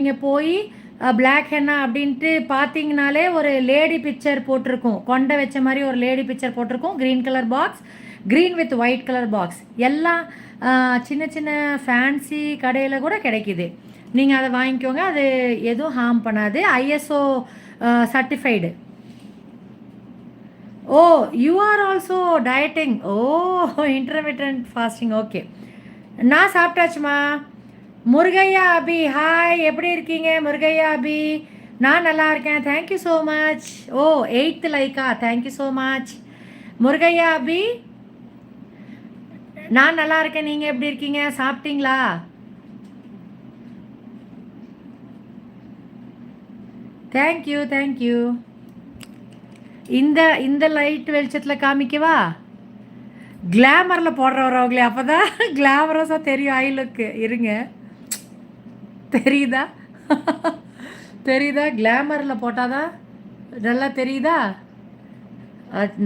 நீங்கள் போய் black henna அப்படின்ட்டு பார்த்தீங்கனாலே ஒரு லேடி பிக்சர் போட்டிருக்கும், கொண்டை வச்ச மாதிரி ஒரு லேடி பிக்சர் போட்டிருக்கும், green colour box, green with white colour box. எல்லாம் சின்ன சின்ன ஃபேன்சி கடையில் கூட கிடைக்கிது. நீங்கள் அதை வாங்கிக்கோங்க, அது எதுவும் ஹார்ம் பண்ணாது. ISO certified. Oh, you are also dieting. Oh, intermittent fasting. Okay, நான் சாப்பிட்டாச்சுமா. முருகையா அபி, ஹாய், எப்படி இருக்கீங்க முருகையா அபி? நான் நல்லா இருக்கேன், thank you so much. Oh, 8th லைக்கா, thank you so much Murugaiya Abhi. நான் நல்லா இருக்கேன், நீங்கள் எப்படி இருக்கீங்க? சாப்பிட்டீங்களா? Thank you thank you. இந்த இந்த லைட் வெளிச்சத்தில் காமிக்கவா? கிளாமரில் போடுறவரவங்களே, அப்போ தான் கிளாமரஸாக தெரியும் ஐ லுக்கு. இருங்க, தெரியுதா? தெரியுதா? கிளாமரில் போட்டால் தான் நல்லா தெரியுதா?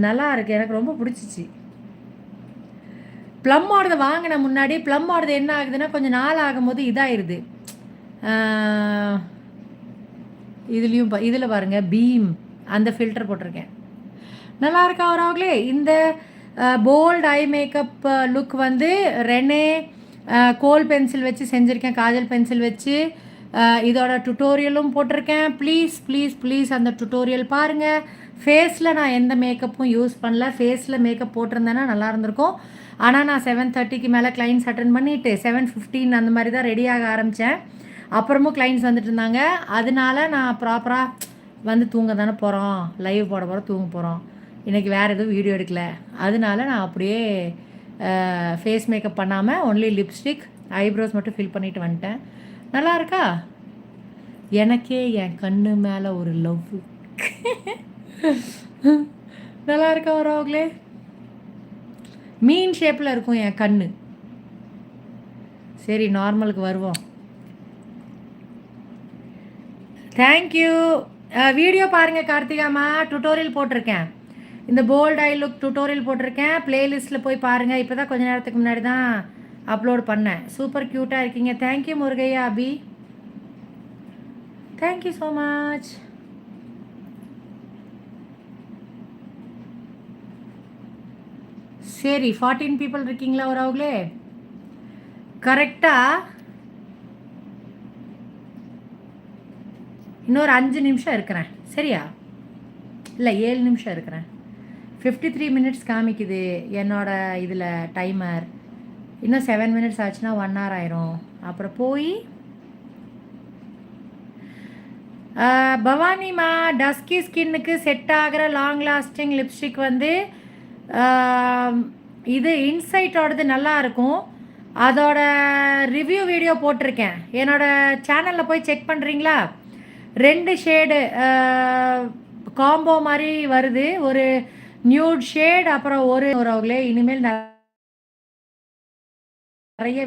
நல்லா இருக்கு, எனக்கு ரொம்ப பிடிச்சிச்சு. ப்ளம்மோடது வாங்கின முன்னாடி ப்ளம்மோடது என்ன ஆகுதுன்னா கொஞ்சம் நாள் ஆகும்போது இதாகிடுது. இதுலேயும் இதில் பாருங்கள், பீம் அந்த ஃபில்டர் போட்டிருக்கேன். நல்லா இருக்கா அவராங்களே? இந்த போல்ட் ஐ மேக்கப் லுக் வந்து ரெனே கோல் பென்சில் வச்சு செஞ்சுருக்கேன், காஜல் பென்சில் வச்சு. இதோட டுட்டோரியலும் போட்டிருக்கேன். ப்ளீஸ் ப்ளீஸ் ப்ளீஸ் அந்த டுட்டோரியல் பாருங்கள். ஃபேஸில் நான் எந்த மேக்கப்பும் யூஸ் பண்ணல. ஃபேஸில் மேக்கப் போட்டிருந்தேன்னா நல்லா இருந்திருக்கும். ஆனால் நான் 7:30க்கு மேலே கிளைண்ட்ஸ் அட்டன் பண்ணிவிட்டு 7:15 அந்த மாதிரி தான் ரெடியாக ஆரம்பித்தேன். அப்புறமும் கிளைண்ட்ஸ் வந்துட்டு இருந்தாங்க. அதனால நான் ப்ராப்பராக வந்து தூங்க தானே போகிறோம், லைவ் போட போகிறோம், தூங்க போகிறோம், இன்றைக்கி வேறு எதுவும் வீடியோ எடுக்கலை. அதனால நான் அப்படியே ஃபேஸ் மேக்கப் பண்ணாமல் ஒன்லி லிப்ஸ்டிக், ஐப்ரோஸ் மட்டும் ஃபில் பண்ணிவிட்டு வந்துட்டேன். நல்லா இருக்கா? எனக்கே என் கண்ணு மேலே ஒரு லவ். நல்லா இருக்கா வரவங்களே? மீன் ஷேப்பில் இருக்கும் என் கண்ணு. சரி, நார்மலுக்கு வருவோம். தேங்க்யூ. வீடியோ பாருங்கள் கார்த்திகாமா, டுட்டோரியல் போட்டிருக்கேன். இந்த போல்ட் ஐ லுக் டுட்டோரியல் போட்டிருக்கேன், ப்ளேலிஸ்ட்டில் போய் பாருங்கள். இப்போ தான் கொஞ்சம் நேரத்துக்கு முன்னாடி தான் அப்லோட் பண்ணேன். சூப்பர் க்யூட்டாக இருக்கீங்க. தேங்க்யூ முருகையா அபி, தேங்க்யூ ஸோ மச். சரி, 14 பீப்புள் இருக்கீங்களா வரவங்களே? கரெக்டாக இன்னொரு 5 நிமிஷம் இருக்கிறேன், சரியா? இல்லை, 7 நிமிஷம் இருக்கிறேன். 53 மினிட்ஸ் காமிக்குது என்னோட இதில் டைமர். இன்னும் 7 மினிட்ஸ் ஆச்சுன்னா 1 hour ஆயிரும். அப்புறம் போய் பவானிமா, டஸ்கி ஸ்கின்னுக்கு செட் ஆகிற லாங் லாஸ்டிங் லிப்ஸ்டிக் வந்து இது இன்சைட்டோடது நல்லா இருக்கும். அதோட ரிவ்யூ வீடியோ போட்டிருக்கேன், என்னோடய சேனலில் போய் செக் பண்ணுறீங்களா? 2 ஷேடு காம்போ மாதிரி வருது, ஒரு நியூட் ஷேட், அப்புறம் அவங்களே இனிமேல் நிறைய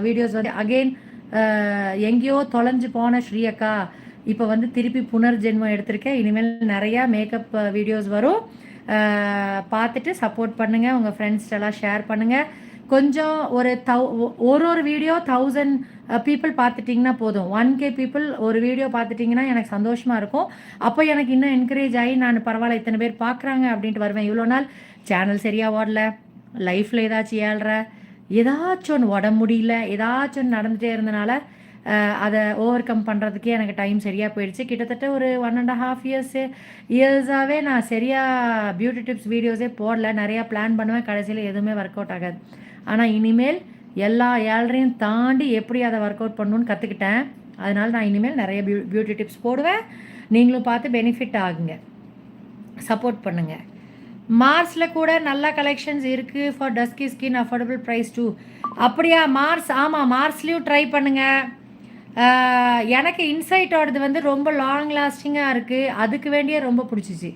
வீடியோஸ் வந்து அகெயின் எங்கேயோ தொலைஞ்சு போன ஸ்ரீ அக்கா இப்போ வந்து திருப்பி புனர்ஜென்மம் எடுத்திருக்கேன். இனிமேல் நிறையா மேக்கப் வீடியோஸ் வரும், பார்த்துட்டு சப்போர்ட் பண்ணுங்கள். உங்கள் ஃப்ரெண்ட்ஸ்டெல்லாம் ஷேர் பண்ணுங்கள். கொஞ்சம் ஒரு வீடியோ 1000 பீப்புள் பார்த்துட்டிங்கன்னா போதும். 1K பீப்புள் ஒரு வீடியோ பார்த்துட்டிங்கன்னா எனக்கு சந்தோஷமாக இருக்கும். அப்போ எனக்கு இன்னும் என்கரேஜ் ஆகி நான் பரவாயில்ல இத்தனை பேர் பார்க்குறாங்க அப்படின்ட்டு வருவேன். இவ்வளோ நாள் சேனல் சரியாக ஓடல, லைஃப்பில் ஏதாச்சும் ஏதாச்சும் ஒன்று உடம்பு முடியல, ஏதாச்சும் ஒன்று நடந்துகிட்டே இருந்தனால அதை ஓவர் கம் பண்ணுறதுக்கே எனக்கு டைம் சரியாக போயிடுச்சு. கிட்டத்தட்ட ஒரு 1.5 இயர்ஸாகவே நான் சரியாக பியூட்டி டிப்ஸ் வீடியோஸே போடல. நிறையா பிளான் பண்ணுவேன், கடைசியில் எதுவுமே ஒர்க் அவுட் ஆகாது. ஆனால் இனிமேல் எல்லா ஏழரையும் தாண்டி எப்படி அதை ஒர்க் அவுட் பண்ணணுன்னு கற்றுக்கிட்டேன். அதனால் நான் இனிமேல் நிறைய பியூட்டி டிப்ஸ் போடுவேன். நீங்களும் பார்த்து பெனிஃபிட் ஆகுங்க, சப்போர்ட் பண்ணுங்கள். மார்ஸில் கூட நல்ல கலெக்ஷன்ஸ் இருக்குது for dusky skin, affordable price too. அப்படியா மார்ஸ்? ஆமாம், மார்ஸ்லேயும் ட்ரை பண்ணுங்கள். எனக்கு இன்சைட்டோடது வந்து ரொம்ப லாங் லாஸ்டிங்காக இருக்குது, அதுக்கு வேண்டியே ரொம்ப பிடிச்சிச்சு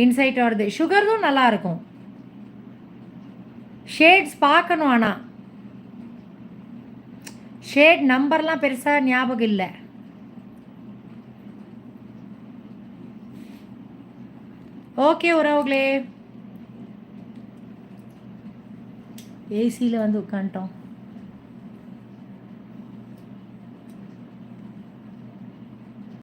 இன்சைட்டோடது. சுகர்தும் நல்லாயிருக்கும், ஷேட்ஸ் பார்க்கணும், ஆனால் ஷேட் நம்பர்லாம் பெருசாக ஞாபகம் இல்லை. ஓகே உறவுகளே, ஏசியில் வந்து உட்காந்துட்டோம்.